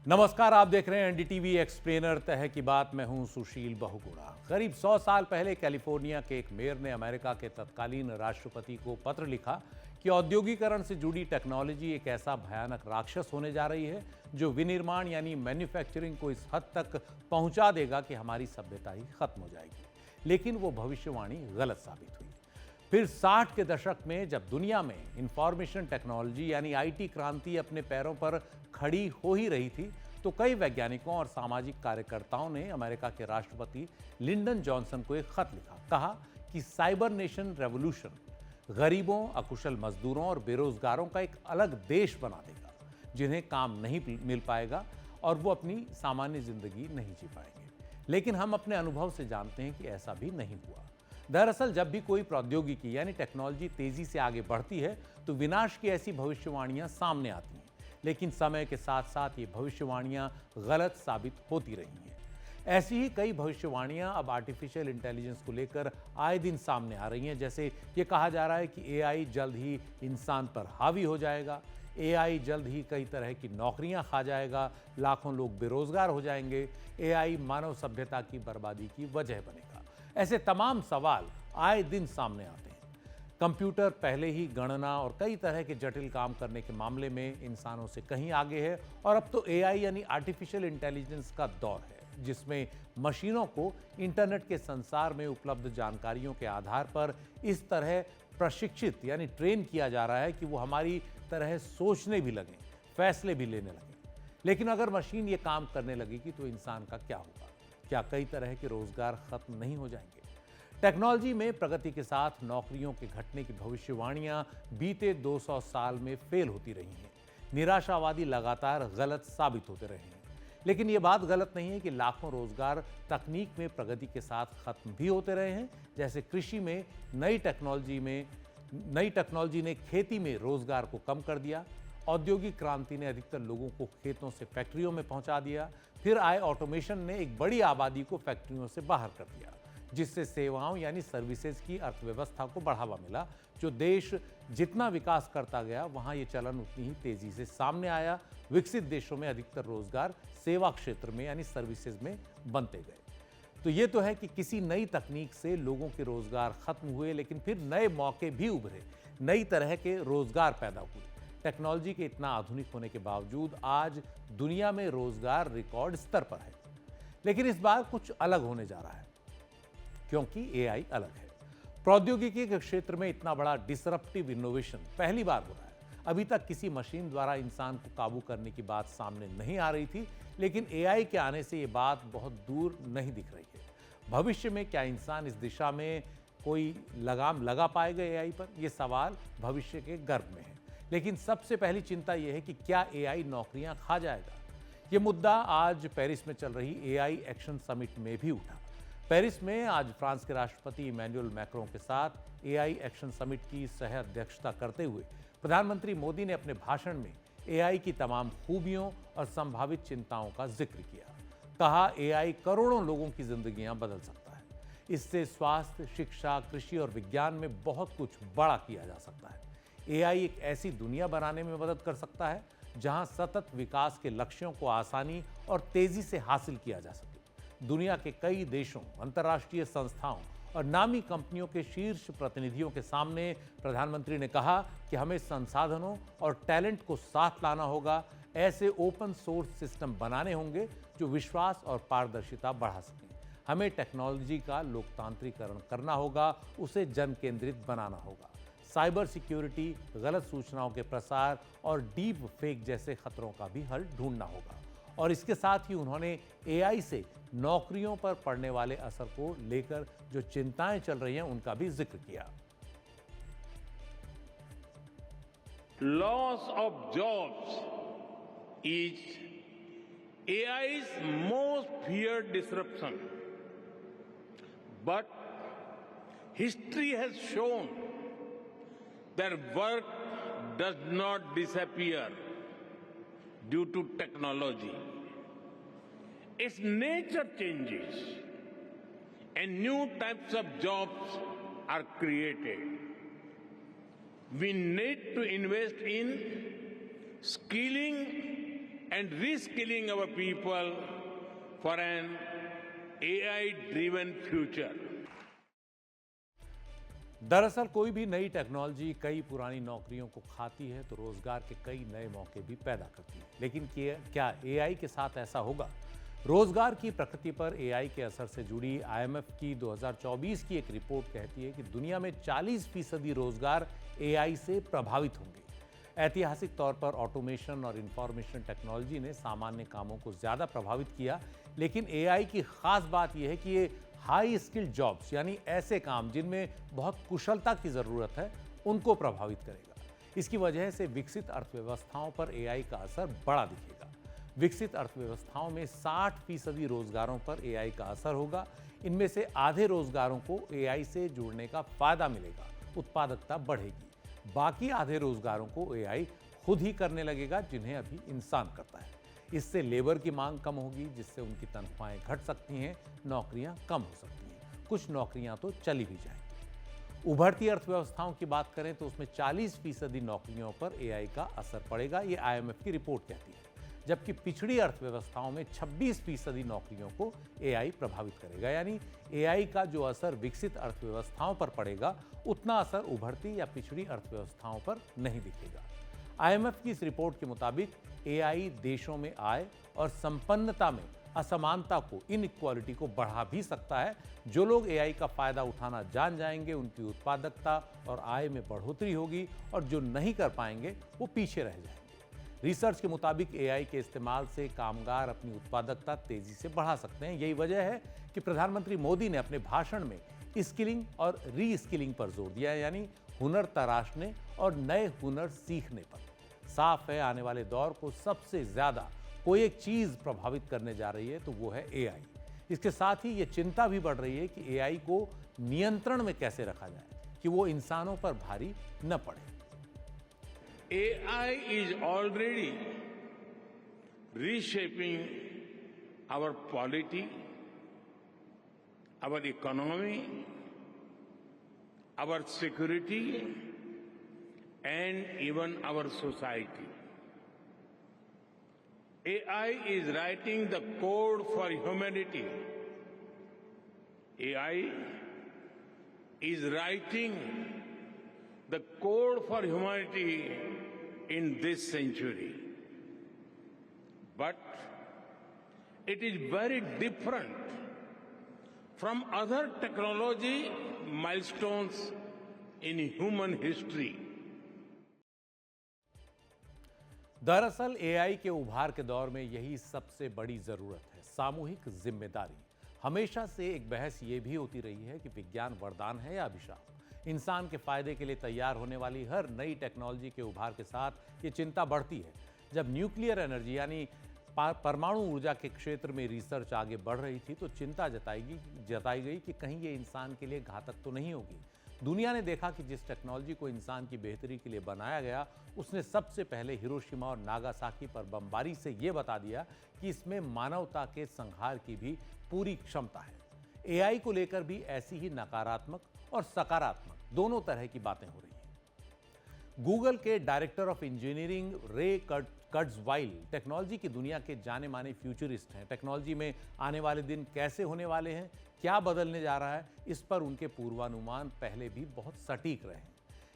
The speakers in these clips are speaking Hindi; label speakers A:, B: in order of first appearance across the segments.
A: नमस्कार, आप देख रहे हैं एनडीटीवी एक्सप्लेनर तह की बात। मैं हूं सुशील बहुगुणा। करीब 100 साल पहले कैलिफोर्निया के एक मेयर ने अमेरिका के तत्कालीन राष्ट्रपति को पत्र लिखा कि औद्योगिकरण से जुड़ी टेक्नोलॉजी एक ऐसा भयानक राक्षस होने जा रही है जो विनिर्माण यानी मैन्युफैक्चरिंग को इस हद तक पहुंचा देगा कि हमारी सभ्यता ही खत्म हो जाएगी। लेकिन वो भविष्यवाणी गलत साबित हुई। फिर 60 के दशक में जब दुनिया में इंफॉर्मेशन टेक्नोलॉजी यानी आईटी क्रांति अपने पैरों पर खड़ी हो ही रही थी, तो कई वैज्ञानिकों और सामाजिक कार्यकर्ताओं ने अमेरिका के राष्ट्रपति लिंडन जॉनसन को एक खत लिखा। कहा कि साइबर नेशन रेवोल्यूशन गरीबों, अकुशल मजदूरों और बेरोजगारों का एक अलग देश बना देगा, जिन्हें काम नहीं मिल पाएगा और वो अपनी सामान्य जिंदगी नहीं जी पाएंगे। लेकिन हम अपने अनुभव से जानते हैं कि ऐसा भी नहीं हुआ। दरअसल जब भी कोई प्रौद्योगिकी यानी टेक्नोलॉजी तेजी से आगे बढ़ती है तो विनाश की ऐसी भविष्यवाणियां सामने आती हैं। लेकिन समय के साथ साथ ये भविष्यवाणियां गलत साबित होती रही हैं। ऐसी ही कई भविष्यवाणियां अब आर्टिफिशियल इंटेलिजेंस को लेकर आए दिन सामने आ रही हैं। जैसे ये कहा जा रहा है कि एआई जल्द ही इंसान पर हावी हो जाएगा, एआई जल्द ही कई तरह की नौकरियां खा जाएगा, लाखों लोग बेरोजगार हो जाएंगे, एआई मानव सभ्यता की बर्बादी की वजह बनेगा। ऐसे तमाम सवाल आए दिन सामने आते हैं। कंप्यूटर पहले ही गणना और कई तरह के जटिल काम करने के मामले में इंसानों से कहीं आगे है, और अब तो एआई यानी आर्टिफिशियल इंटेलिजेंस का दौर है, जिसमें मशीनों को इंटरनेट के संसार में उपलब्ध जानकारियों के आधार पर इस तरह प्रशिक्षित यानी ट्रेन किया जा रहा है कि वो हमारी तरह सोचने भी लगें, फैसले भी लेने लगें। लेकिन अगर मशीन ये काम करने लगेगी तो इंसान का क्या होगा? क्या कई तरह के रोजगार खत्म नहीं हो जाएंगे? टेक्नोलॉजी में प्रगति के साथ नौकरियों के घटने की भविष्यवाणियां बीते 200 साल में फेल होती रही हैं। निराशावादी लगातार गलत साबित होते रहे हैं। लेकिन यह बात गलत नहीं है कि लाखों रोजगार तकनीक में प्रगति के साथ खत्म भी होते रहे हैं। जैसे कृषि में नई टेक्नोलॉजी ने खेती में रोजगार को कम कर दिया। औद्योगिक क्रांति ने अधिकतर लोगों को खेतों से फैक्ट्रियों में पहुंचा दिया। फिर आए ऑटोमेशन ने एक बड़ी आबादी को फैक्ट्रियों से बाहर कर दिया, जिससे सेवाओं यानी सर्विसेज की अर्थव्यवस्था को बढ़ावा मिला। जो देश जितना विकास करता गया वहां ये चलन उतनी ही तेजी से सामने आया। विकसित देशों में अधिकतर रोजगार सेवा क्षेत्र में यानी सर्विसेज में बनते गए। तो ये तो है कि किसी नई तकनीक से लोगों के रोजगार खत्म हुए, लेकिन फिर नए मौके भी उभरे, नई तरह के रोजगार पैदा हुए। टेक्नोलॉजी के इतना आधुनिक होने के बावजूद आज दुनिया में रोजगार रिकॉर्ड स्तर पर है। लेकिन इस बार कुछ अलग होने जा रहा है, क्योंकि एआई अलग है। प्रौद्योगिकी के क्षेत्र में इतना बड़ा डिसरप्टिव इनोवेशन पहली बार हो रहा है। अभी तक किसी मशीन द्वारा इंसान को काबू करने की बात सामने नहीं आ रही थी, लेकिन एआई के आने से ये बात बहुत दूर नहीं दिख रही है। भविष्य में क्या इंसान इस दिशा में कोई लगाम लगा पाएगा एआई पर? यह सवाल भविष्य के गर्भ में है। लेकिन सबसे पहली चिंता यह है कि क्या एआई नौकरियां खा जाएगा? यह मुद्दा आज पेरिस में चल रही एआई एक्शन समिट में भी उठा। पेरिस में आज फ्रांस के राष्ट्रपति इमैनुअल मैक्रों के साथ एआई एक्शन समिट की सह अध्यक्षता करते हुए प्रधानमंत्री मोदी ने अपने भाषण में एआई की तमाम खूबियों और संभावित चिंताओं का जिक्र किया। कहा, एआई करोड़ों लोगों की जिंदगियां बदल सकता है। इससे स्वास्थ्य, शिक्षा, कृषि और विज्ञान में बहुत कुछ बड़ा किया जा सकता है। एआई एक ऐसी दुनिया बनाने में मदद कर सकता है जहां सतत विकास के लक्ष्यों को आसानी और तेजी से हासिल किया जा सके। दुनिया के कई देशों, अंतर्राष्ट्रीय संस्थाओं और नामी कंपनियों के शीर्ष प्रतिनिधियों के सामने प्रधानमंत्री ने कहा कि हमें संसाधनों और टैलेंट को साथ लाना होगा। ऐसे ओपन सोर्स सिस्टम बनाने होंगे जो विश्वास और पारदर्शिता बढ़ा सकें। हमें टेक्नोलॉजी का लोकतांत्रिकरण करना होगा, उसे जन केंद्रित बनाना होगा। साइबर सिक्योरिटी, गलत सूचनाओं के प्रसार और डीप फेक जैसे खतरों का भी हल ढूंढना होगा। और इसके साथ ही उन्होंने एआई से नौकरियों पर पड़ने वाले असर को लेकर जो चिंताएं चल रही हैं उनका भी जिक्र किया।
B: Loss of jobs is AI's most feared disruption, but history has shown that work does not disappear due to technology. Its nature changes and new types of jobs are created. We need to invest in skilling and reskilling our people for an AI-driven future.
A: दरअसल कोई भी नई टेक्नोलॉजी कई पुरानी नौकरियों को खाती है तो रोजगार के कई नए मौके भी पैदा करती है। लेकिन क्या एआई के साथ ऐसा होगा? रोजगार की प्रकृति पर एआई के असर से जुड़ी आईएमएफ की 2024 की एक रिपोर्ट कहती है कि दुनिया में 40% रोजगार एआई से प्रभावित होंगे। ऐतिहासिक तौर पर ऑटोमेशन और इंफॉर्मेशन टेक्नोलॉजी ने सामान्य कामों को ज्यादा प्रभावित किया, लेकिन एआई की खास बात यह है कि ये हाई स्किल्ड जॉब्स यानी ऐसे काम जिनमें बहुत कुशलता की जरूरत है उनको प्रभावित करेगा। इसकी वजह से विकसित अर्थव्यवस्थाओं पर एआई का असर बड़ा दिखेगा। विकसित अर्थव्यवस्थाओं में 60% रोजगारों पर एआई का असर होगा। इनमें से आधे रोजगारों को एआई से जुड़ने का फायदा मिलेगा, उत्पादकता बढ़ेगी। बाकी आधे रोजगारों को एआई खुद ही करने लगेगा जिन्हें अभी इंसान करता है। इससे लेबर की मांग कम होगी, जिससे उनकी तनख्वाहें घट सकती हैं, नौकरियां कम हो सकती हैं, कुछ नौकरियां तो चली भी जाएंगी। उभरती अर्थव्यवस्थाओं की बात करें तो उसमें 40% नौकरियों पर एआई का असर पड़ेगा, ये आईएमएफ की रिपोर्ट कहती है। जबकि पिछड़ी अर्थव्यवस्थाओं में 26% नौकरियों को एआई प्रभावित करेगा। यानी एआई का जो असर विकसित अर्थव्यवस्थाओं पर पड़ेगा उतना असर उभरती या पिछड़ी अर्थव्यवस्थाओं पर नहीं दिखेगा। आईएमएफ की इस रिपोर्ट के मुताबिक एआई देशों में आय और संपन्नता में असमानता को, इनइक्वालिटी को बढ़ा भी सकता है। जो लोग एआई का फायदा उठाना जान जाएंगे उनकी उत्पादकता और आय में बढ़ोतरी होगी, और जो नहीं कर पाएंगे वो पीछे रह जाएंगे। रिसर्च के मुताबिक एआई के इस्तेमाल से कामगार अपनी उत्पादकता तेजी से बढ़ा सकते हैं। यही वजह है कि प्रधानमंत्री मोदी ने अपने भाषण में स्किलिंग और री स्किलिंग पर जोर दिया है, यानी हुनर तराशने और नए हुनर सीखने पर। साफ है, आने वाले दौर को सबसे ज्यादा कोई एक चीज प्रभावित करने जा रही है तो वो है एआई। इसके साथ ही ये चिंता भी बढ़ रही है कि एआई को नियंत्रण में कैसे रखा जाए कि वो इंसानों पर भारी न पड़े।
B: AI is already reshaping our polity, our economy, our security, and even our society. AI is writing the code for humanity. AI is writing the code for humanity in this century. But it is very different from other technology milestones in human history.
A: दरअसल एआई के उभार के दौर में यही सबसे बड़ी जरूरत है, सामूहिक जिम्मेदारी। हमेशा से एक बहस ये भी होती रही है कि विज्ञान वरदान है या अभिशाप। इंसान के फायदे के लिए तैयार होने वाली हर नई टेक्नोलॉजी के उभार के साथ ये चिंता बढ़ती है। जब न्यूक्लियर एनर्जी यानी परमाणु ऊर्जा के क्षेत्र में रिसर्च आगे बढ़ रही थी तो चिंता जताई गई कि कहीं ये इंसान के लिए घातक तो नहीं होगी। दुनिया ने देखा कि जिस टेक्नोलॉजी को इंसान की बेहतरी के लिए बनाया गया उसने सबसे पहले हिरोशिमा और नागासाकी पर बमबारी से यह बता दिया कि इसमें मानवता के संहार की भी पूरी क्षमता है। एआई को लेकर भी ऐसी ही नकारात्मक और सकारात्मक दोनों तरह की बातें हो रही हैं। गूगल के डायरेक्टर ऑफ इंजीनियरिंग रे कर्ट्जवाइल टेक्नोलॉजी की दुनिया के जाने माने फ्यूचरिस्ट हैं। टेक्नोलॉजी में आने वाले दिन कैसे होने वाले हैं, क्या बदलने जा रहा है, इस पर उनके पूर्वानुमान पहले भी बहुत सटीक रहे हैं।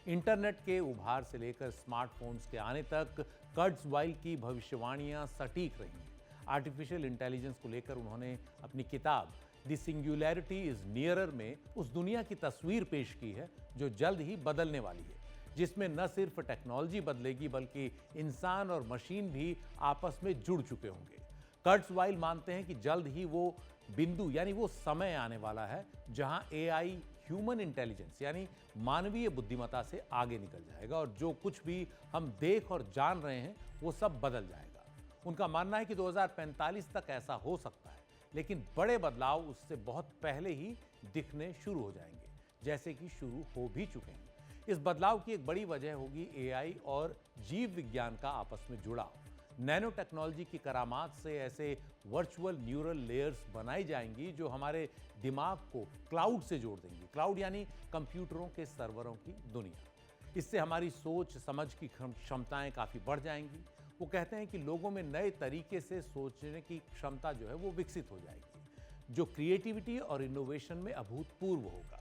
A: इंटरनेट के उभार से लेकर स्मार्टफोन्स के आने तक कर्ट्जवाइल की भविष्यवाणियां सटीक रही हैं। आर्टिफिशियल इंटेलिजेंस को लेकर उन्होंने अपनी किताब द सिंगुलैरिटी इज नियरर में उस दुनिया की तस्वीर पेश की है जो जल्द ही बदलने वाली है, जिसमें न सिर्फ टेक्नोलॉजी बदलेगी बल्कि इंसान और मशीन भी आपस में जुड़ चुके होंगे। कर्ट्जवाइल मानते हैं कि जल्द ही वो बिंदु यानी वो समय आने वाला है जहां एआई ह्यूमन इंटेलिजेंस यानी मानवीय बुद्धिमत्ता से आगे निकल जाएगा और जो कुछ भी हम देख और जान रहे हैं वो सब बदल जाएगा। उनका मानना है कि 2045 तक ऐसा हो सकता है, लेकिन बड़े बदलाव उससे बहुत पहले ही दिखने शुरू हो जाएंगे, जैसे कि शुरू हो भी चुके हैं। इस बदलाव की एक बड़ी वजह होगी एआई और जीव विज्ञान का आपस में जुड़ाव। नैनो टेक्नोलॉजी की करामात से ऐसे वर्चुअल न्यूरल लेयर्स बनाई जाएंगी जो हमारे दिमाग को क्लाउड से जोड़ देंगी। क्लाउड यानी कंप्यूटरों के सर्वरों की दुनिया। इससे हमारी सोच समझ की क्षमताएं काफ़ी बढ़ जाएंगी। वो कहते हैं कि लोगों में नए तरीके से सोचने की क्षमता जो है वो विकसित हो जाएगी, जो क्रिएटिविटी और इनोवेशन में अभूतपूर्व होगा।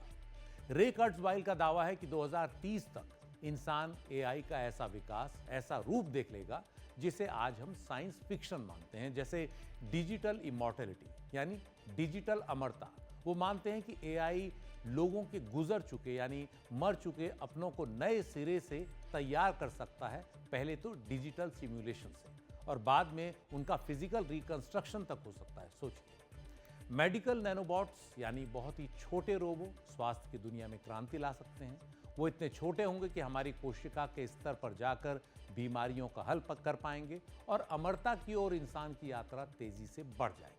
A: रे कुर्ज़वेल का दावा है कि 2030 तक इंसान एआई का ऐसा विकास, ऐसा रूप देख लेगा जिसे आज हम साइंस फिक्शन मानते हैं, जैसे डिजिटल इमॉर्टैलिटी यानी डिजिटल अमरता। वो मानते हैं कि एआई लोगों के गुजर चुके यानी मर चुके अपनों को नए सिरे से तैयार कर सकता है, पहले तो डिजिटल सिमुलेशन से और बाद में उनका फिजिकल रिकंस्ट्रक्शन तक हो सकता है। सोचिए, मेडिकल नैनोबॉट्स यानी बहुत ही छोटे रोबो स्वास्थ्य की दुनिया में क्रांति ला सकते हैं। वो इतने छोटे होंगे कि हमारी कोशिका के स्तर पर जाकर बीमारियों का हल कर पाएंगे और अमरता की ओर इंसान की यात्रा तेजी से बढ़ जाएगी।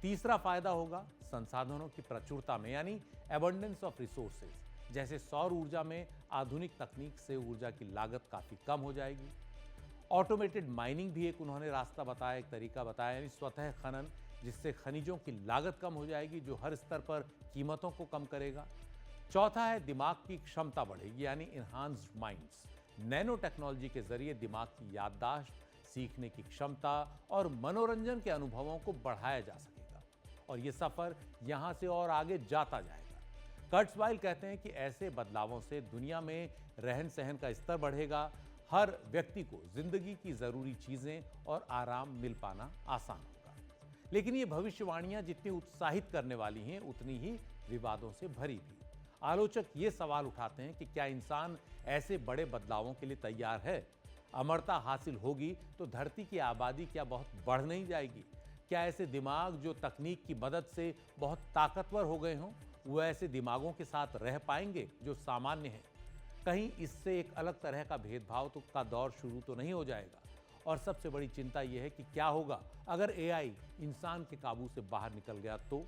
A: तीसरा फायदा होगा संसाधनों की प्रचुरता में यानी एबंडेंस ऑफ रिसोर्सेज। जैसे सौर ऊर्जा में आधुनिक तकनीक से ऊर्जा की लागत काफ़ी कम हो जाएगी। ऑटोमेटेड माइनिंग भी एक उन्होंने रास्ता बताया, एक तरीका बताया, यानी स्वतः खनन, जिससे खनिजों की लागत कम हो जाएगी, जो हर स्तर पर कीमतों को कम करेगा। चौथा है दिमाग की क्षमता बढ़ेगी यानी इन्हांस्ड माइंड्स। नैनो टेक्नोलॉजी के जरिए दिमाग की याददाश्त, सीखने की क्षमता और मनोरंजन के अनुभवों को बढ़ाया जा सकेगा और ये सफर यहां से और आगे जाता जाएगा। कुर्ज़वेल कहते हैं कि ऐसे बदलावों से दुनिया में रहन सहन का स्तर बढ़ेगा, हर व्यक्ति को जिंदगी की जरूरी चीजें और आराम मिल पाना आसान होगा। लेकिन ये भविष्यवाणियां जितनी उत्साहित करने वाली हैं, उतनी ही विवादों से भरी भी। आलोचक ये सवाल उठाते हैं कि क्या इंसान ऐसे बड़े बदलावों के लिए तैयार है? अमरता हासिल होगी तो धरती की आबादी क्या बहुत बढ़ नहीं जाएगी? क्या ऐसे दिमाग जो तकनीक की मदद से बहुत ताकतवर हो गए हों, वो ऐसे दिमागों के साथ रह पाएंगे जो सामान्य हैं? कहीं इससे एक अलग तरह का भेदभाव का दौर शुरू तो नहीं हो जाएगा? और सबसे बड़ी चिंता यह है कि क्या होगा अगर एआई इंसान के काबू से बाहर निकल गया तो?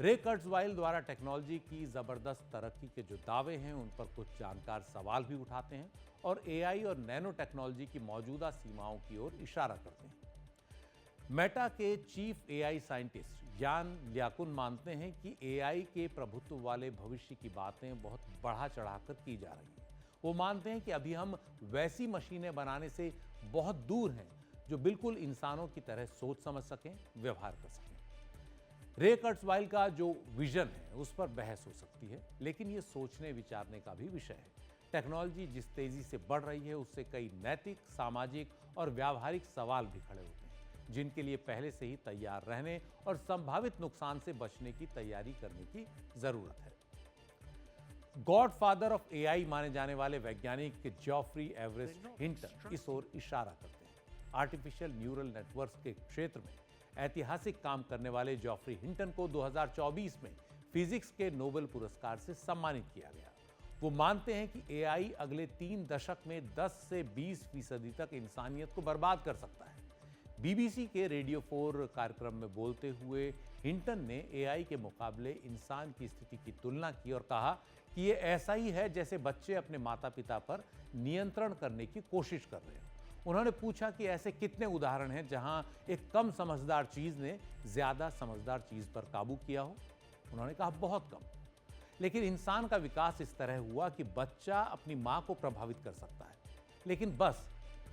A: रे कुर्ज़वेल द्वारा टेक्नोलॉजी की जबरदस्त तरक्की के जो दावे हैं, उन पर कुछ जानकार सवाल भी उठाते हैं और एआई और नैनो टेक्नोलॉजी की मौजूदा सीमाओं की ओर इशारा करते हैं। मेटा के चीफ एआई साइंटिस्ट यान लियाकुन मानते हैं कि एआई के प्रभुत्व वाले भविष्य की बातें बहुत बढ़ा चढ़ाकर की जा रही हैं। वो मानते हैं कि अभी हम वैसी मशीनें बनाने से बहुत दूर हैं जो बिल्कुल इंसानों की तरह सोच समझ सकें, व्यवहार कर सकें। रे कुर्ज़वेल का जो विजन है उस पर बहस हो सकती है, लेकिन ये सोचने विचारने का भी विषय है। टेक्नोलॉजी जिस तेजी से बढ़ रही है उससे कई नैतिक, सामाजिक और व्यावहारिक सवाल भी खड़े होते हैं, जिनके लिए पहले से ही तैयार रहने और संभावित नुकसान से बचने की तैयारी करने की जरूरत है। गॉडफादर ऑफ एआई माने जाने वाले वैज्ञानिक जॉफ्री एवरेस्ट हिंटन इस ओर इशारा करते हैं। आर्टिफिशियल न्यूरल नेटवर्क्स के क्षेत्र में ऐतिहासिक काम करने वाले जॉफ्री हिंटन को 2024 में फिजिक्स के नोबेल पुरस्कार से सम्मानित किया गया। वो मानते हैं कि एआई अगले 3 दशक में 10 से 20% तक इंसानियत को बर्बाद कर सकता है। बीबीसी के रेडियो 4 कार्यक्रम में बोलते हुए हिंटन ने एआई के मुकाबले इंसान की स्थिति की तुलना की और कहा कि ये ऐसा ही है जैसे बच्चे अपने माता पिता पर नियंत्रण करने की कोशिश कर रहे हैं। उन्होंने पूछा कि ऐसे कितने उदाहरण हैं जहां एक कम समझदार चीज ने ज्यादा समझदार चीज पर काबू किया हो। उन्होंने कहा बहुत कम। लेकिन इंसान का विकास इस तरह हुआ कि बच्चा अपनी मां को प्रभावित कर सकता है, लेकिन बस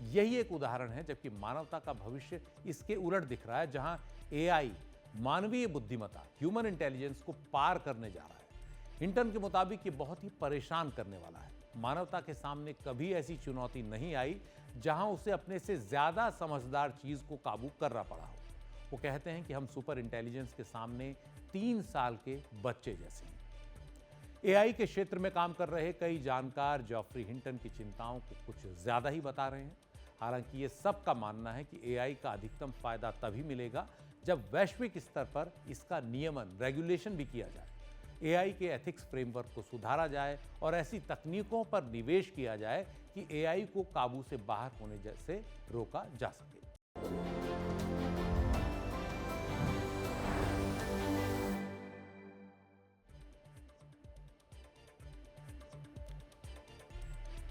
A: यही एक उदाहरण है, जबकि मानवता का भविष्य इसके उलट दिख रहा है, जहां एआई मानवीय बुद्धिमत्ता, ह्यूमन इंटेलिजेंस को पार करने जा रहा है। हिंटन के मुताबिक ये बहुत ही परेशान करने वाला है। मानवता के सामने कभी ऐसी चुनौती नहीं आई जहां उसे अपने से ज्यादा समझदार चीज को काबू करना पड़ा हो। वो कहते हैं कि हम सुपर इंटेलिजेंस के सामने 3 साल के बच्चे जैसे हैं। एआई के क्षेत्र में काम कर रहे कई जानकार जॉफ्री हिंटन की चिंताओं को कुछ ज्यादा ही बता रहे हैं। हालांकि ये सबका मानना है कि एआई का अधिकतम फायदा तभी मिलेगा जब वैश्विक स्तर पर इसका नियमन, रेगुलेशन भी किया जाए, एआई के एथिक्स फ्रेमवर्क को सुधारा जाए और ऐसी तकनीकों पर निवेश किया जाए कि एआई को काबू से बाहर होने से रोका जा सके।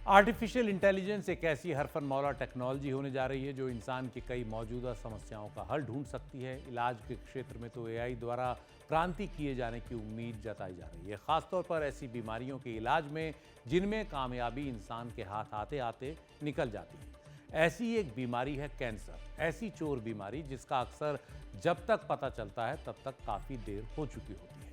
A: आर्टिफिशियल इंटेलिजेंस एक ऐसी हरफन मौला टेक्नोलॉजी होने जा रही है जो इंसान की कई मौजूदा समस्याओं का हल ढूंढ सकती है। इलाज के क्षेत्र में तो एआई द्वारा क्रांति किए जाने की उम्मीद जताई जा रही है, खासतौर पर ऐसी बीमारियों के इलाज में जिनमें कामयाबी इंसान के हाथ आते आते निकल जाती है। ऐसी एक बीमारी है कैंसर, ऐसी चोर बीमारी जिसका अक्सर जब तक पता चलता है तब तक काफी देर हो चुकी होती है।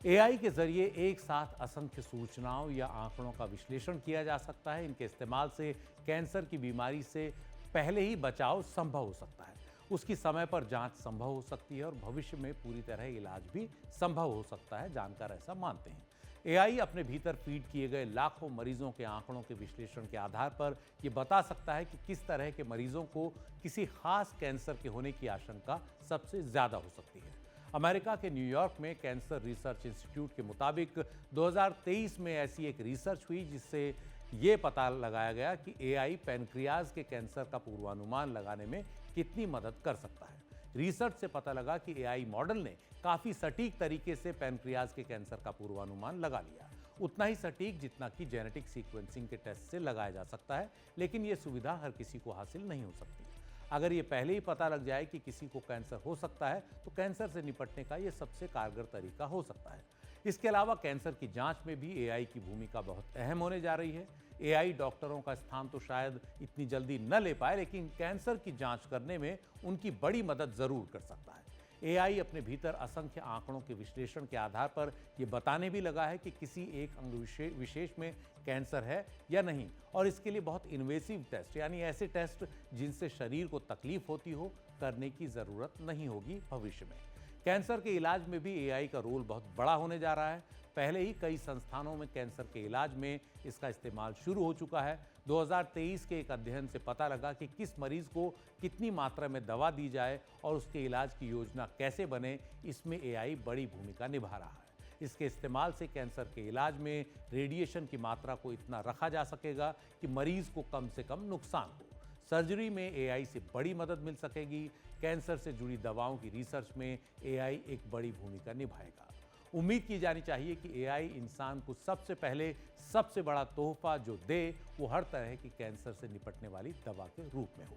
A: एआई के जरिए एक साथ असंख्य सूचनाओं या आंकड़ों का विश्लेषण किया जा सकता है। इनके इस्तेमाल से कैंसर की बीमारी से पहले ही बचाव संभव हो सकता है, उसकी समय पर जांच संभव हो सकती है और भविष्य में पूरी तरह इलाज भी संभव हो सकता है, जानकार ऐसा मानते हैं। एआई अपने भीतर फीड किए गए लाखों मरीजों के आंकड़ों के विश्लेषण के आधार पर यह बता सकता है कि किस तरह के मरीजों को किसी खास कैंसर के होने की आशंका सबसे ज्यादा हो सकती है। अमेरिका के न्यूयॉर्क में कैंसर रिसर्च इंस्टीट्यूट के मुताबिक 2023 में ऐसी एक रिसर्च हुई जिससे ये पता लगाया गया कि एआई पैनक्रियाज के कैंसर का पूर्वानुमान लगाने में कितनी मदद कर सकता है। रिसर्च से पता लगा कि एआई मॉडल ने काफी सटीक तरीके से पैनक्रियाज के कैंसर का पूर्वानुमान लगा लिया, उतना ही सटीक जितना कि जेनेटिक सीक्वेंसिंग के टेस्ट से लगाया जा सकता है, लेकिन यह सुविधा हर किसी को हासिल नहीं हो सकती। अगर ये पहले ही पता लग जाए कि किसी को कैंसर हो सकता है तो कैंसर से निपटने का यह सबसे कारगर तरीका हो सकता है। इसके अलावा कैंसर की जांच में भी एआई की भूमिका बहुत अहम होने जा रही है। एआई डॉक्टरों का स्थान तो शायद इतनी जल्दी न ले पाए, लेकिन कैंसर की जांच करने में उनकी बड़ी मदद जरूर कर सकता है। एआई अपने भीतर असंख्य आंकड़ों के विश्लेषण के आधार पर यह बताने भी लगा है कि किसी एक अंग विशेष में कैंसर है या नहीं, और इसके लिए बहुत इन्वेसिव टेस्ट यानी ऐसे टेस्ट जिनसे शरीर को तकलीफ होती हो करने की जरूरत नहीं होगी भविष्य में। कैंसर के इलाज में भी एआई का रोल बहुत बड़ा होने जा रहा है। पहले ही कई संस्थानों में कैंसर के इलाज में इसका इस्तेमाल शुरू हो चुका है। 2023 के एक अध्ययन से पता लगा कि किस मरीज को कितनी मात्रा में दवा दी जाए और उसके इलाज की योजना कैसे बने, इसमें एआई बड़ी भूमिका निभा रहा है। इसके इस्तेमाल से कैंसर के इलाज में रेडिएशन की मात्रा को इतना रखा जा सकेगा कि मरीज को कम से कम नुकसान हो। सर्जरी में एआई से बड़ी मदद मिल सकेगी। कैंसर से जुड़ी दवाओं की रिसर्च में एआई एक बड़ी भूमिका निभाएगा। उम्मीद की जानी चाहिए कि एआई इंसान को सबसे पहले सबसे बड़ा तोहफा जो दे वो हर तरह की कैंसर से निपटने वाली दवा के रूप में हो।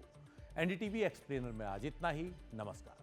A: एनडीटीवी एक्सप्लेनर में आज इतना ही। नमस्कार।